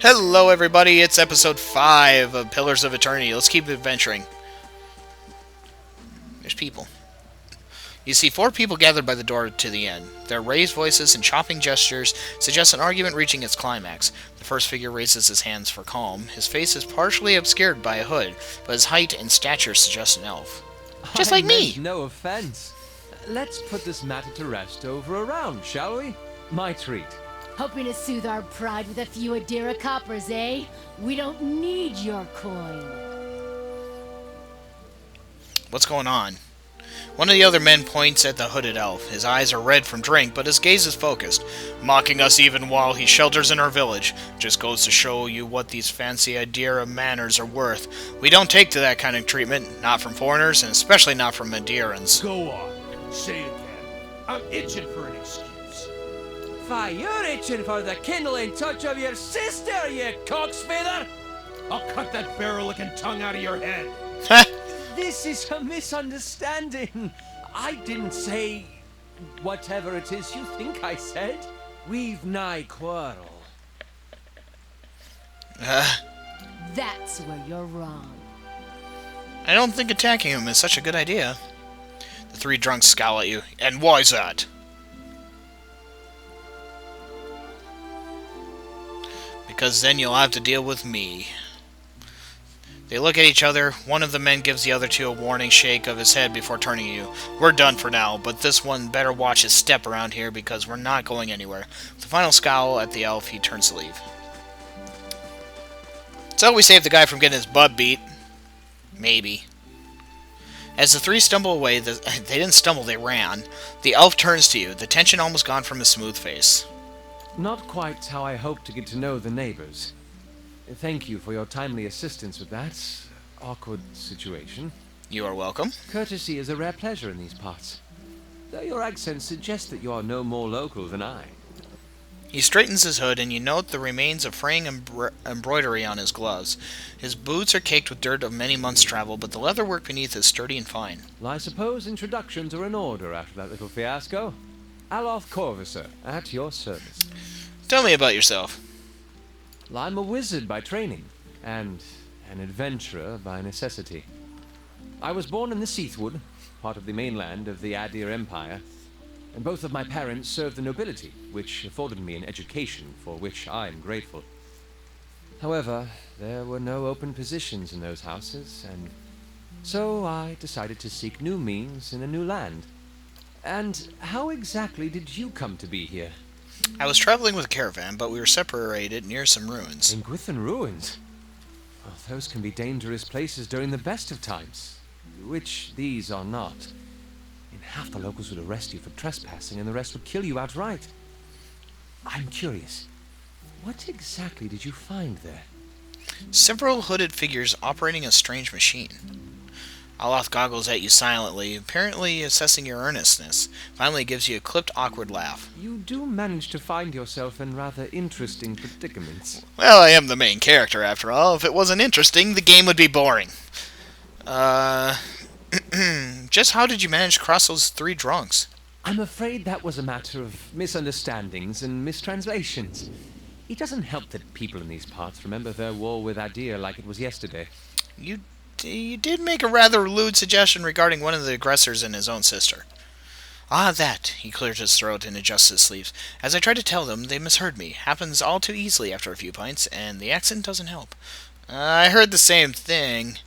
Hello, everybody. It's episode 5 of Pillars of Eternity. Let's keep adventuring. There's people. You see 4 people gathered by the door to the inn. Their raised voices and chopping gestures suggest an argument reaching its climax. The first figure raises his hands for calm. His face is partially obscured by a hood, but his height and stature suggest an elf. Just like me! No offense. Let's put this matter to rest over a round, shall we? My treat. Hoping to soothe our pride with a few Adira coppers, eh? We don't need your coin. What's going on? One of the other men points at the hooded elf. His eyes are red from drink, but his gaze is focused. Mocking us even while he shelters in our village. Just goes to show you what these fancy Adira manners are worth. We don't take to that kind of treatment, not from foreigners, and especially not from Adirans. Go on. Say it again. I'm itching for an excuse. Why, you're itching for the kindling touch of your sister, you cocksfeather! I'll cut that barrel-looking tongue out of your head. This is a misunderstanding. I didn't say whatever it is you think I said. We've nigh quarrel. That's where you're wrong. I don't think attacking him is such a good idea. The 3 drunks scowl at you. And why's that? Because then you'll have to deal with me. They look at each other. One of the men gives the other 2 a warning shake of his head before turning to you. We're done for now, but this one better watch his step around here because we're not going anywhere. With a final scowl at the elf, he turns to leave. So we saved the guy from getting his butt beat. Maybe. As the 3 stumble away, they didn't stumble, they ran. The elf turns to you, the tension almost gone from his smooth face. Not quite how I hoped to get to know the neighbors. Thank you for your timely assistance with that awkward situation. You are welcome. Courtesy is a rare pleasure in these parts. Though your accent suggests that you are no more local than I. He straightens his hood, and you note the remains of fraying embroidery on his gloves. His boots are caked with dirt of many months' travel, but the leatherwork beneath is sturdy and fine. Well, I suppose introductions are in order after that little fiasco. Aloth Corvisor, at your service. Tell me about yourself. Well, I'm a wizard by training, and an adventurer by necessity. I was born in the Seathwood, part of the mainland of the Adir Empire, and both of my parents served the nobility, which afforded me an education for which I am grateful. However, there were no open positions in those houses, and so I decided to seek new means in a new land. And how exactly did you come to be here? I was traveling with a caravan, but we were separated near some ruins. In Gwithan ruins? Well, those can be dangerous places during the best of times, which these are not. In half the locals would arrest you for trespassing, and the rest would kill you outright. I'm curious, what exactly did you find there? Several hooded figures operating a strange machine. Aloth goggles at you silently, apparently assessing your earnestness. Finally gives you a clipped, awkward laugh. You do manage to find yourself in rather interesting predicaments. Well, I am the main character, after all. If it wasn't interesting, the game would be boring. Just how did you manage to cross those 3 drunks? I'm afraid that was a matter of misunderstandings and mistranslations. It doesn't help that people in these parts remember their war with Adir like it was yesterday. You did make a rather lewd suggestion regarding one of the aggressors and his own sister. Ah, that. He clears his throat and adjusts his sleeves. As I tried to tell them, they misheard me. Happens all too easily after a few pints, and the accent doesn't help. I heard the same thing.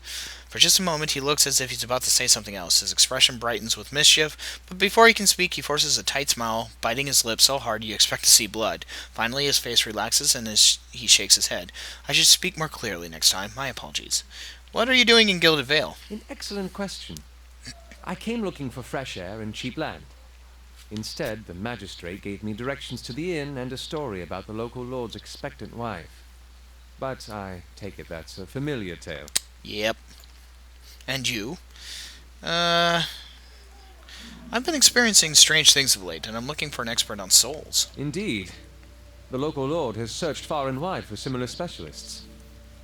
For just a moment, he looks as if he's about to say something else. His expression brightens with mischief, but before he can speak, he forces a tight smile, biting his lips so hard you expect to see blood. Finally, his face relaxes, and he shakes his head. I should speak more clearly next time. My apologies. What are you doing in Gilded Vale? An excellent question. I came looking for fresh air and cheap land. Instead, the magistrate gave me directions to the inn and a story about the local lord's expectant wife. But I take it that's a familiar tale. Yep. And you? I've been experiencing strange things of late, and I'm looking for an expert on souls. Indeed. The local lord has searched far and wide for similar specialists.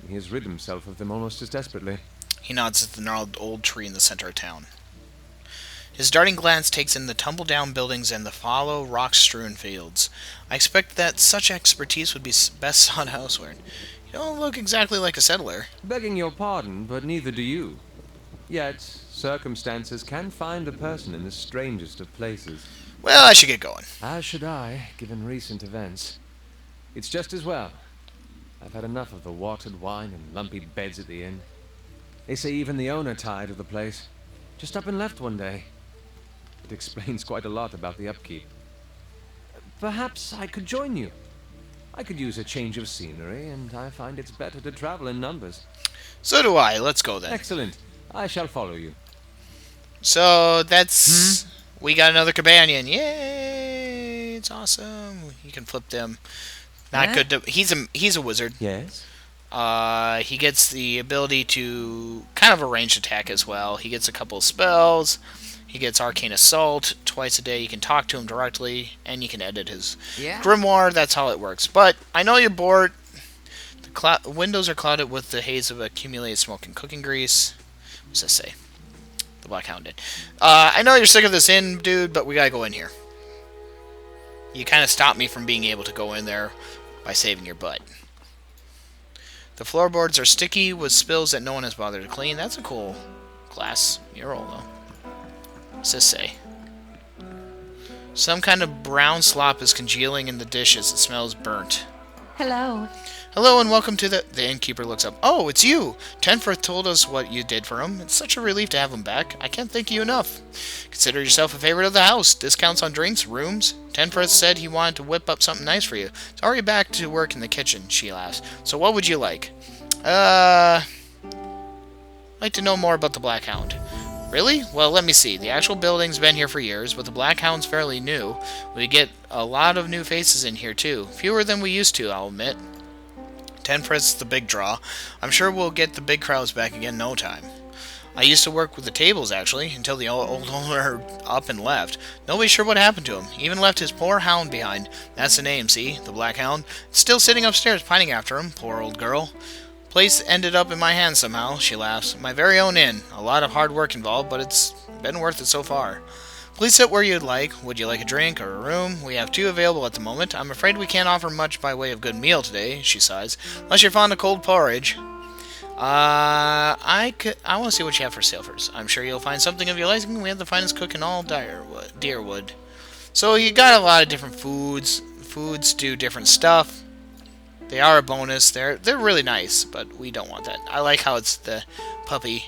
He has rid himself of them almost as desperately. He nods at the gnarled old tree in the center of town. His darting glance takes in the tumble-down buildings and the hollow, rock-strewn fields. I expect that such expertise would be best sought elsewhere. You don't look exactly like a settler. Begging your pardon, but neither do you. Yet, circumstances can find a person in the strangest of places. Well, I should get going. As should I, given recent events. It's just as well. I've had enough of the watered wine and lumpy beds at the inn. They say even the owner tired of the place. Just up and left one day. It explains quite a lot about the upkeep. Perhaps I could join you. I could use a change of scenery, and I find it's better to travel in numbers. So do I. Let's go then. Excellent. I shall follow you. So that's... We got another companion. Yay! It's awesome. You can flip them. Not good to... He's a wizard. Yes? He gets the ability to kind of a ranged attack as well. He gets a couple of spells. He gets Arcane Assault twice a day. You can talk to him directly, and you can edit his grimoire. That's how it works. But I know you're bored. The windows are clouded with the haze of accumulated smoke and cooking grease. What's this say? The Black Hound did. I know you're sick of this inn, dude, but we gotta go in here. You kind of stopped me from being able to go in there by saving your butt. The floorboards are sticky with spills that no one has bothered to clean. That's a cool glass mural, though. What's this say? Some kind of brown slop is congealing in the dishes. It smells burnt. Hello. Hello and welcome to the innkeeper looks up. Oh, it's you! Tenfrith told us what you did for him. It's such a relief to have him back. I can't thank you enough. Consider yourself a favorite of the house. Discounts on drinks, rooms. Tenfrith said he wanted to whip up something nice for you. It's already back to work in the kitchen, she laughs. So what would you like? Like to know more about the Black Hound. Really? Well, let me see. The actual building's been here for years, but the Black Hound's fairly new. We get a lot of new faces in here, too. Fewer than we used to, I'll admit. Tenfrith's the big draw. I'm sure we'll get the big crowds back again in no time. I used to work with the tables, actually, until the old owner up and left. Nobody's sure what happened to him. Even left his poor hound behind. That's the name, see? The Black Hound. It's still sitting upstairs pining after him. Poor old girl. Place ended up in my hands somehow, she laughs. My very own inn. A lot of hard work involved, but it's been worth it so far. Please sit where you'd like. Would you like a drink or a room? We have 2 available at the moment. I'm afraid we can't offer much by way of good meal today, she sighs. Unless you're fond of cold porridge. I want to see what you have for sale first. I'm sure you'll find something of your liking. We have the finest cook in all Deerwood. So you got a lot of different foods. Foods do different stuff. They are a bonus. They're really nice, but we don't want that. I like how it's the puppy.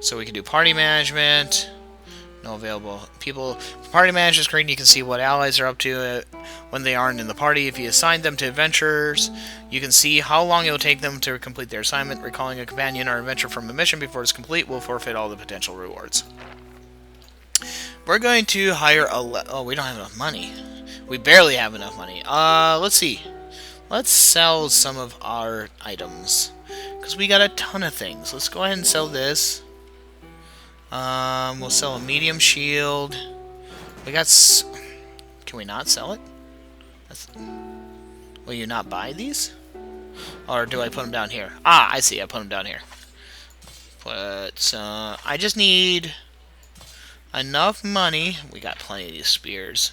So we can do party management. No available people. Party manager screen, you can see what allies are up to when they aren't in the party. If you assign them to adventurers, you can see how long it will take them to complete their assignment. Recalling a companion or adventure from a mission before it's complete will forfeit all the potential rewards. We're going to hire oh, we don't have enough money. We barely have enough money. Let's see. Let's sell some of our items. Because we got a ton of things. Let's go ahead and sell this. We'll sell a medium shield. We got can we not sell it? Will you not buy these? Or do I put them down here? Ah, I see. I put them down here. But, I just need enough money. We got plenty of these spears.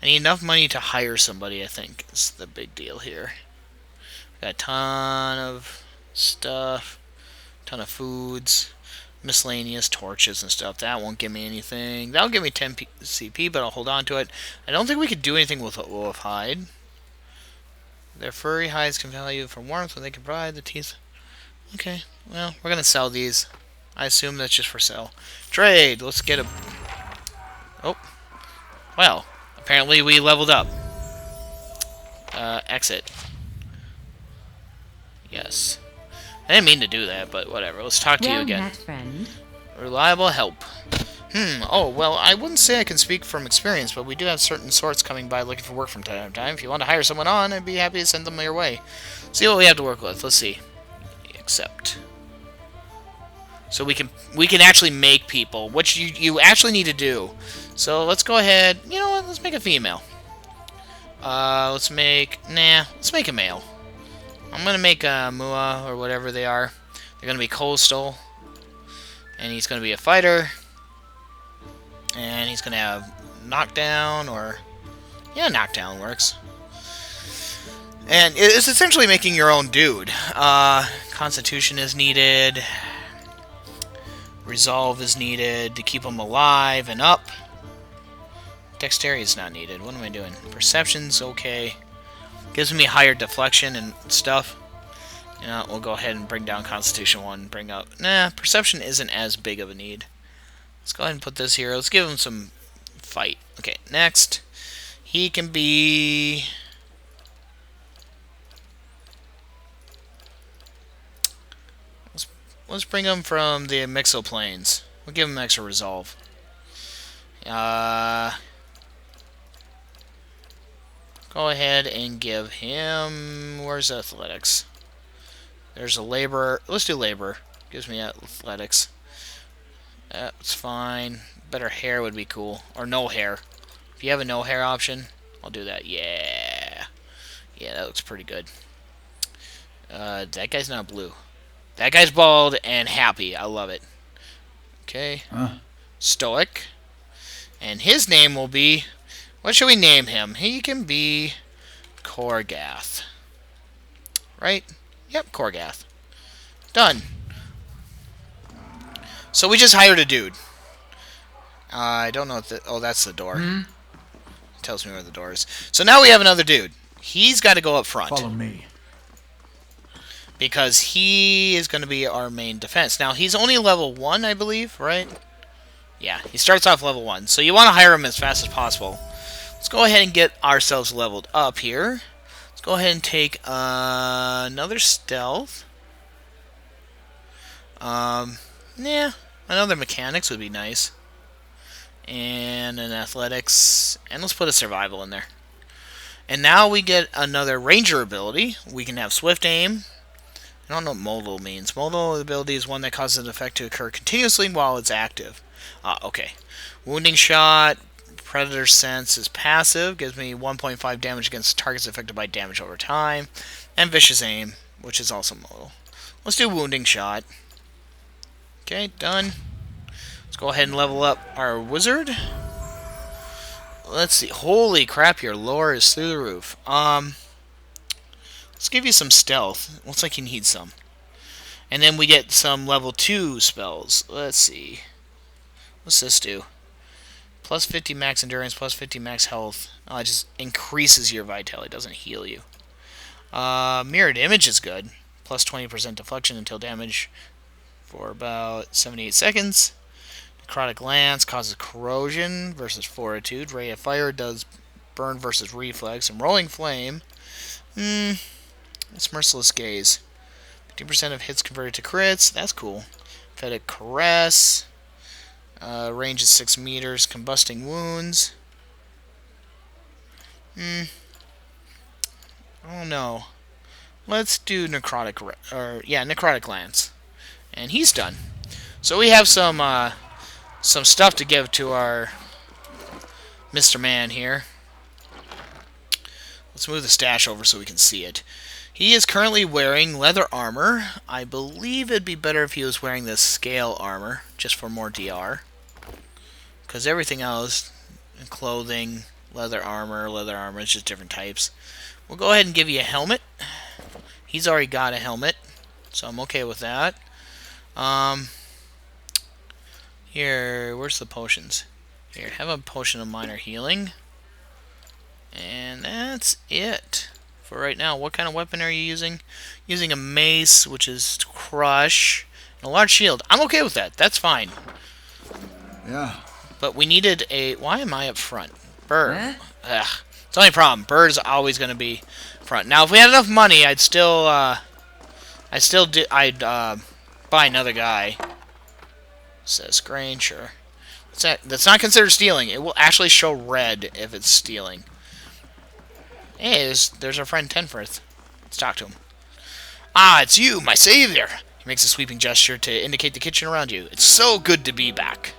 I need enough money to hire somebody, I think, is the big deal here. Got a ton of stuff. Ton of foods. Miscellaneous torches and stuff. That won't give me anything. That'll give me 10 CP, but I'll hold on to it. I don't think we could do anything with wolf hide. Their furry hides can value for warmth when they can provide the teeth. Okay, well, we're gonna sell these. I assume that's just for sale. Trade! Let's get a... Oh. Well, apparently we leveled up. Exit. Yes. I didn't mean to do that, but whatever. Let's talk to you again. Friend. Reliable help. Oh, well, I wouldn't say I can speak from experience, but we do have certain sorts coming by looking for work from time to time. If you want to hire someone on, I'd be happy to send them your way. See what we have to work with. Let's see. Accept. So we can actually make people, which you actually need to do. So let's go ahead. You know what? Let's make a female. Let's make a male. I'm gonna make a Mua or whatever they are. They're gonna be coastal. And he's going to be a fighter. And he's going to have knockdown or... Yeah, knockdown works. And it's essentially making your own dude. Constitution is needed. Resolve is needed to keep him alive and up. Dexterity is not needed. What am I doing? Perception's okay. Gives me higher deflection and stuff. Yeah, we'll go ahead and bring down Constitution 1. Bring up... Nah, Perception isn't as big of a need. Let's go ahead and put this here. Let's give him some fight. Okay, next. He can be... Let's bring him from the Mixoplanes. We'll give him extra resolve. Go ahead and give him... Where's athletics? There's a labor. Let's do labor. Gives me athletics. That's fine. Better hair would be cool. Or no hair. If you have a no hair option, I'll do that. Yeah. Yeah, that looks pretty good. That guy's not blue. That guy's bald and happy. I love it. Okay. Stoic. And his name will be... What should we name him? He can be... Korgath. Right? Yep, Korgath. Done. So we just hired a dude. I don't know if oh, that's the door. Tells me where the door is. So now we have another dude. He's got to go up front. Follow me. Because he is going to be our main defense. Now, he's only level 1, I believe, right? Yeah, he starts off level 1. So you want to hire him as fast as possible. Let's go ahead and get ourselves leveled up here. Let's go ahead and take another stealth. Yeah, another mechanics would be nice. And an athletics. And let's put a survival in there. And now we get another ranger ability. We can have swift aim. I don't know what modal means. Modal ability is one that causes an effect to occur continuously while it's active. Okay. Wounding shot. Predator sense is passive. Gives me 1.5 damage against targets affected by damage over time. And vicious aim, which is also modal. Let's do wounding shot. Okay, done. Let's go ahead and level up our wizard. Let's see. Holy crap, your lore is through the roof. Let's give you some stealth. Looks like you need some. And then we get some level 2 spells. Let's see. What's this do? Plus 50 max endurance, plus 50 max health. Oh, it just increases your vitality. It doesn't heal you. Mirrored image is good. Plus 20% deflection until damage for about 78 seconds. Necrotic Lance causes corrosion versus fortitude. Ray of Fire does burn versus reflex. And Rolling Flame. It's Merciless Gaze. 50% of hits converted to crits. That's cool. Fetic Caress. Range is 6 meters. Combusting Wounds. I don't know. Let's do Necrotic Lance. And he's done. So we have some stuff to give to our Mr. Man here. Let's move the stash over so we can see it. He is currently wearing leather armor. I believe it'd be better if he was wearing the scale armor, just for more DR. Because everything else, clothing, leather armor, it's just different types. We'll go ahead and give you a helmet. He's already got a helmet, so I'm okay with that. Here, where's the potions? Here, have a potion of minor healing. And that's it for right now. What kind of weapon are you using? Using a mace, which is crush, and a large shield. I'm okay with that. That's fine. Yeah. But we needed a... Why am I up front? Bird. Ugh. It's the only problem. Bird's always going to be front. Now, if we had enough money, I'd buy another guy. Says grain, sure. That's not considered stealing. It will actually show red if it's stealing. Hey, there's our friend Tenforth. Let's talk to him. Ah, it's you, my savior. He makes a sweeping gesture to indicate the kitchen around you. It's so good to be back.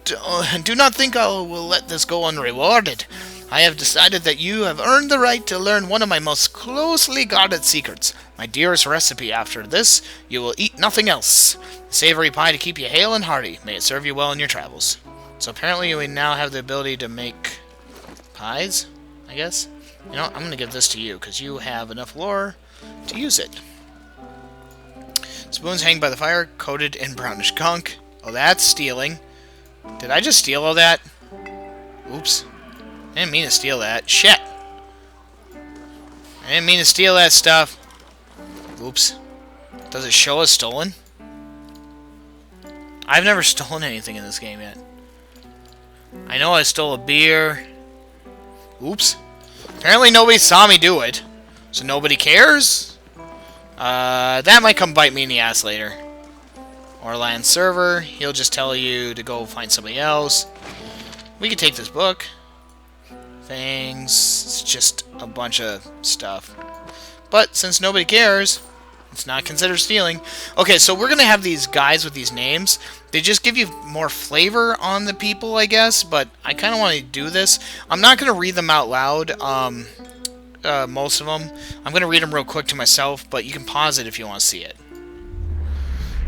Do not think I will let this go unrewarded. I have decided that you have earned the right to learn one of my most closely guarded secrets. My dearest recipe. After this, you will eat nothing else. A savory pie to keep you hale and hearty. May it serve you well in your travels. So apparently we now have the ability to make pies, I guess. You know, I'm going to give this to you, because you have enough lore to use it. Spoons hang by the fire, coated in brownish gunk. Oh, that's stealing. Did I just steal all that? Oops. I didn't mean to steal that. Shit! I didn't mean to steal that stuff. Oops. Does it show as stolen? I've never stolen anything in this game yet. I know I stole a beer. Oops. Apparently nobody saw me do it. So nobody cares? That might come bite me in the ass later. Or land server. He'll just tell you to go find somebody else. We could take this book. Things. It's just a bunch of stuff. But since nobody cares, it's not considered stealing. Okay, so we're going to have these guys with these names. They just give you more flavor on the people, I guess. But I kind of want to do this. I'm not going to read them out loud. Most of them. I'm going to read them real quick to myself. But you can pause it if you want to see it.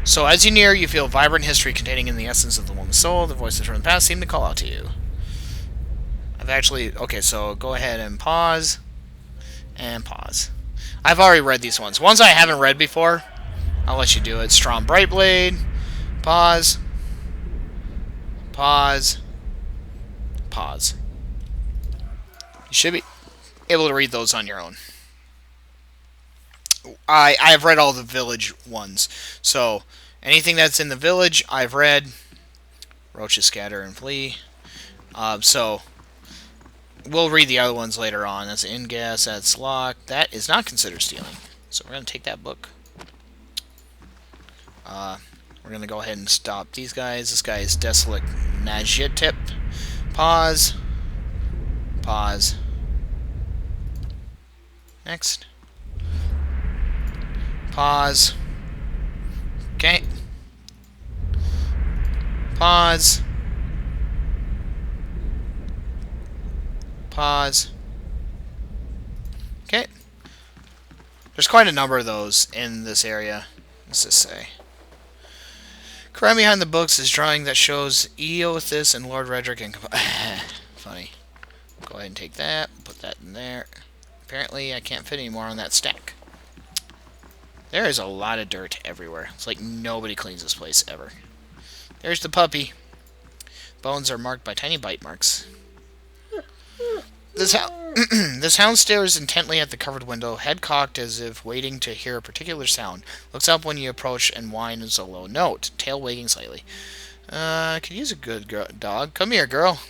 So as you near, you feel vibrant history containing in the essence of the woman's soul. The voices from the past seem to call out to you. Okay, so go ahead and pause. And pause. I've already read these ones. Ones I haven't read before, I'll let you do it. Strong Brightblade. Pause. Pause. Pause. You should be able to read those on your own. I've read all the village ones. So, anything that's in the village, I've read. Roaches scatter and flee. So, we'll read the other ones later on. That's in-gas, that's locked. That is not considered stealing. So we're going to take that book. We're going to go ahead and stop these guys. This guy is Desolate Najitip. Pause. Pause. Next. Pause. Okay. Pause. Pause. Okay. There's quite a number of those in this area. What's this say? Crime behind the books is drawing that shows Eothas and Lord Redrick and... Funny. Go ahead and take that. Put that in there. Apparently I can't fit any more on that stack. There is a lot of dirt everywhere. It's like nobody cleans this place ever. There's the puppy. Bones are marked by tiny bite marks. This hound stares intently at the covered window, head cocked as if waiting to hear a particular sound. Looks up when you approach and whines a low note, tail wagging slightly. Could use a good dog. Come here, girl.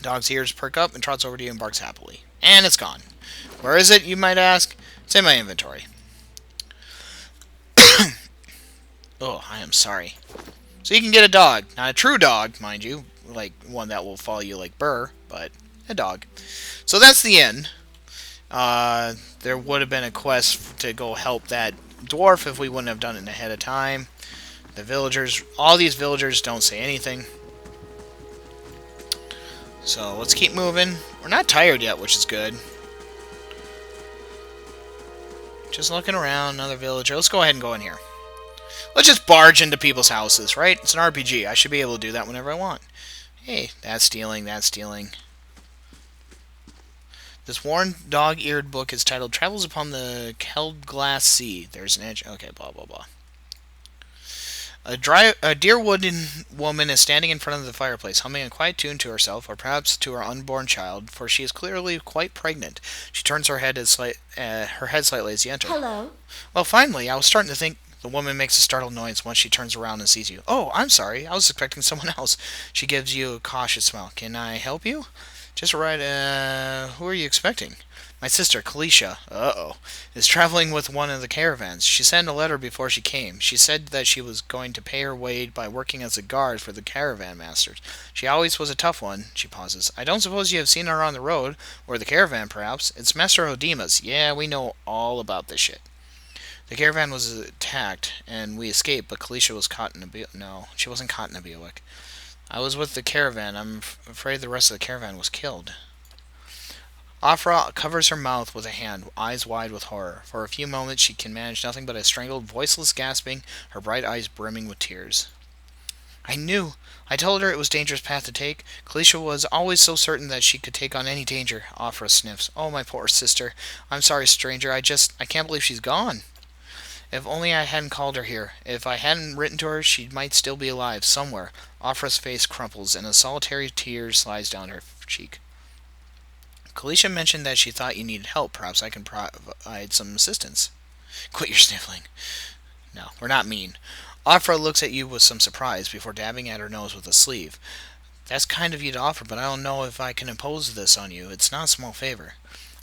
Dog's ears perk up and trots over to you and barks happily. And it's gone. Where is it, you might ask? It's in my inventory. Oh, I am sorry. So you can get a dog. Not a true dog, mind you. Like one that will follow you like Burr, but a dog. So that's the end. There would have been a quest to go help that dwarf if we wouldn't have done it ahead of time. The villagers, all these villagers don't say anything. So let's keep moving. We're not tired yet, which is good. Just looking around, another villager. Let's go ahead and go in here. Let's just barge into people's houses, right? It's an RPG. I should be able to do that whenever I want. Hey, that's stealing, that's stealing. This worn, dog-eared book is titled Travels Upon the Keldglass Sea. There's an edge. Okay, blah, blah, blah. A dear wooden woman is standing in front of the fireplace, humming a quiet tune to herself, or perhaps to her unborn child, for she is clearly quite pregnant. She turns her head slightly as you enter. Hello. Well, finally, I was starting to think. The woman makes a startled noise once she turns around and sees you. Oh, I'm sorry. I was expecting someone else. She gives you a cautious smile. Can I help you? Just right, who are you expecting? My sister, Kalisha, is traveling with one of the caravans. She sent a letter before she came. She said that she was going to pay her way by working as a guard for the caravan masters. She always was a tough one. She pauses. I don't suppose you have seen her on the road, or the caravan, perhaps. It's Master Odima's. Yeah, we know all about this shit. The caravan was attacked, and we escaped, but Kalisha was caught in a bivouac. No, she wasn't caught in a bivouac. I was with the caravan. I'm afraid the rest of the caravan was killed. Afra covers her mouth with a hand, eyes wide with horror. For a few moments she can manage nothing but a strangled, voiceless gasping, her bright eyes brimming with tears. I knew. I told her it was a dangerous path to take. Kalisha was always so certain that she could take on any danger. Afra sniffs. Oh, my poor sister. I'm sorry, stranger. I can't believe she's gone. If only I hadn't called her here. If I hadn't written to her, she might still be alive, somewhere. Afra's face crumples, and a solitary tear slides down her cheek. Kalisha mentioned that she thought you needed help. Perhaps I can provide some assistance. Quit your sniffling. No, we're not mean. Afra looks at you with some surprise before dabbing at her nose with a sleeve. That's kind of you to offer, but I don't know if I can impose this on you. It's not a small favor.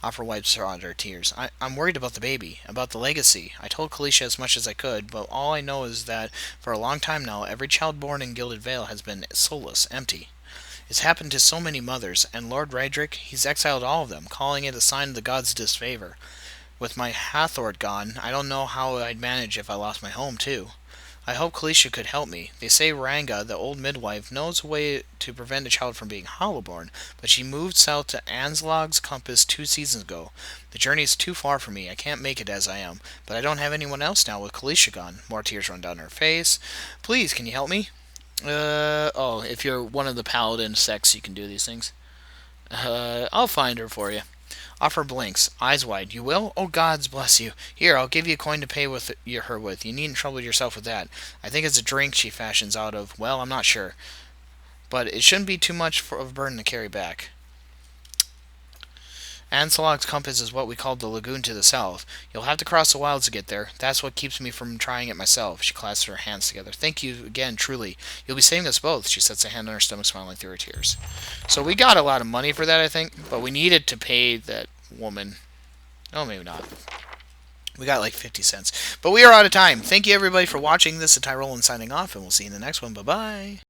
Afra wipes her tears. I'm worried about the baby, about the legacy. I told Kalisha as much as I could, but all I know is that for a long time now, every child born in Gilded Vale has been soulless, empty. It's happened to so many mothers, and Lord Raedric, he's exiled all of them, calling it a sign of the gods' disfavor. With my Hathord gone, I don't know how I'd manage if I lost my home, too. I hope Kalisha could help me. They say Ranga, the old midwife, knows a way to prevent a child from being hollowborn, but she moved south to Anslog's Compass 2 seasons ago. The journey is too far for me. I can't make it as I am, but I don't have anyone else now with Kalisha gone. More tears run down her face. Please, can you help me? If you're one of the paladin sects, you can do these things. I'll find her for you. Offer blinks, eyes wide. You will? Oh, gods bless you. Here, I'll give you a coin to pay with her with. You needn't trouble yourself with that. I think it's a drink she fashions out of. Well, I'm not sure. But it shouldn't be too much of a burden to carry back. Ansalog's Compass is what we call the lagoon to the south. You'll have to cross the wilds to get there. That's what keeps me from trying it myself. She clasps her hands together. Thank you again, truly. You'll be saving us both. She sets a hand on her stomach, smiling through her tears. So we got a lot of money for that, I think. But we needed to pay that woman. Oh, maybe not. We got like 50 cents. But we are out of time. Thank you, everybody, for watching. This is Tyrolan signing off, and we'll see you in the next one. Bye-bye.